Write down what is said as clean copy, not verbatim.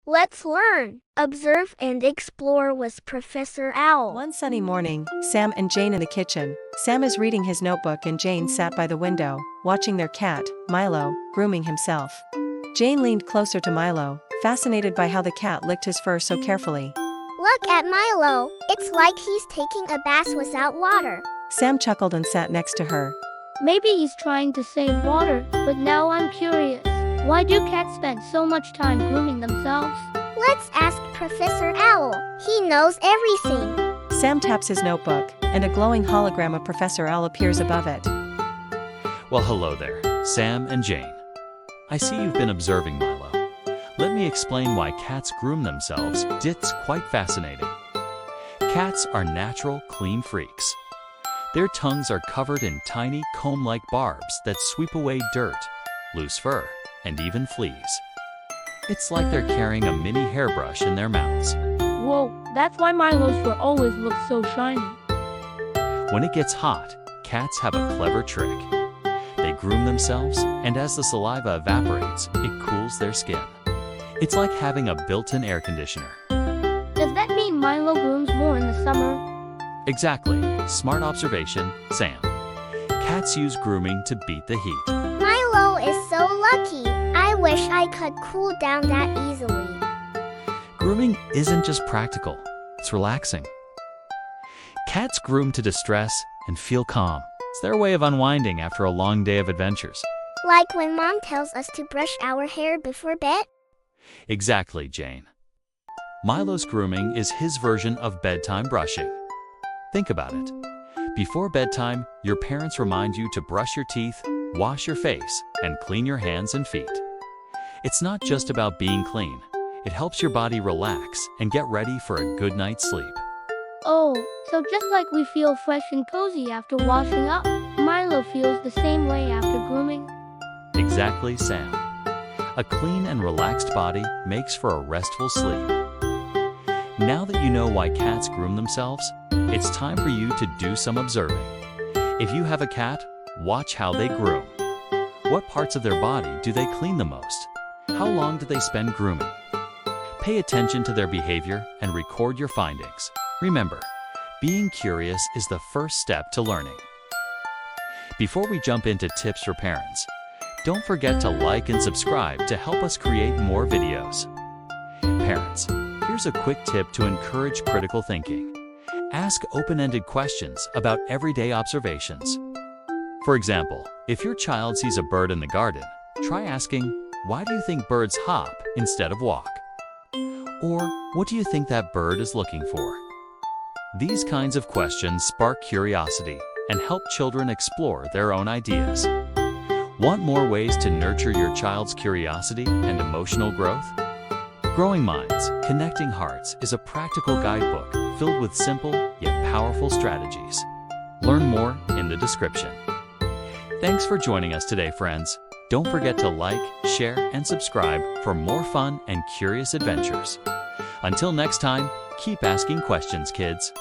Let's learn, observe, and explore with Professor Owl. One sunny morning, Sam and Jane in the kitchen. Sam is reading his notebook and Jane sat by the window, watching their cat, Milo, grooming himself. Jane leaned closer to Milo, fascinated by how the cat licked his fur so carefully. Look at Milo. It's like he's taking a bath without water. Sam chuckled and sat next to her. Maybe he's trying to save water, but now I'm curious. Why do cats spend so much time grooming themselves? Let's ask Professor Owl. He knows everything. Sam taps his notebook, and a glowing hologram of Professor Owl appears above it. Well, hello there, Sam and Jane. I see you've been observing Milo. Let me explain why cats groom themselves. It's quite fascinating. Cats are natural, clean freaks. Their tongues are covered in tiny, comb-like barbs that sweep away dirt, loose fur, and even fleas. It's like they're carrying a mini hairbrush in their mouths. Whoa, that's why Milo's fur always looks so shiny. When it gets hot, cats have a clever trick. They groom themselves, and as the saliva evaporates, it cools their skin. It's like having a built-in air conditioner. Does that mean Milo grooms more in the summer? Exactly. Smart observation, Sam. Cats use grooming to beat the heat. Milo is so lucky. I wish I could cool down that easily. Grooming isn't just practical, it's relaxing. Cats groom to distress and feel calm. It's their way of unwinding after a long day of adventures. Like when Mom tells us to brush our hair before bed? Exactly, Jane. Milo's grooming is his version of bedtime brushing. Think about it. Before bedtime, your parents remind you to brush your teeth, wash your face, and clean your hands and feet. It's not just about being clean. It helps your body relax and get ready for a good night's sleep. Oh, so just like we feel fresh and cozy after washing up, Milo feels the same way after grooming? Exactly, Sam. A clean and relaxed body makes for a restful sleep. Now that you know why cats groom themselves, it's time for you to do some observing. If you have a cat, watch how they groom. What parts of their body do they clean the most? How long do they spend grooming? Pay attention to their behavior and record your findings. Remember, being curious is the first step to learning. Before we jump into tips for parents, don't forget to like and subscribe to help us create more videos. Parents, here's a quick tip to encourage critical thinking. Ask open-ended questions about everyday observations. For example, if your child sees a bird in the garden, try asking, "Why do you think birds hop instead of walk?" Or, "What do you think that bird is looking for?" These kinds of questions spark curiosity and help children explore their own ideas. Want more ways to nurture your child's curiosity and emotional growth? Growing Minds, Connecting Hearts is a practical guidebook filled with simple yet powerful strategies. Learn more in the description. Thanks for joining us today, friends. Don't forget to like, share, and subscribe for more fun and curious adventures. Until next time, keep asking questions, kids.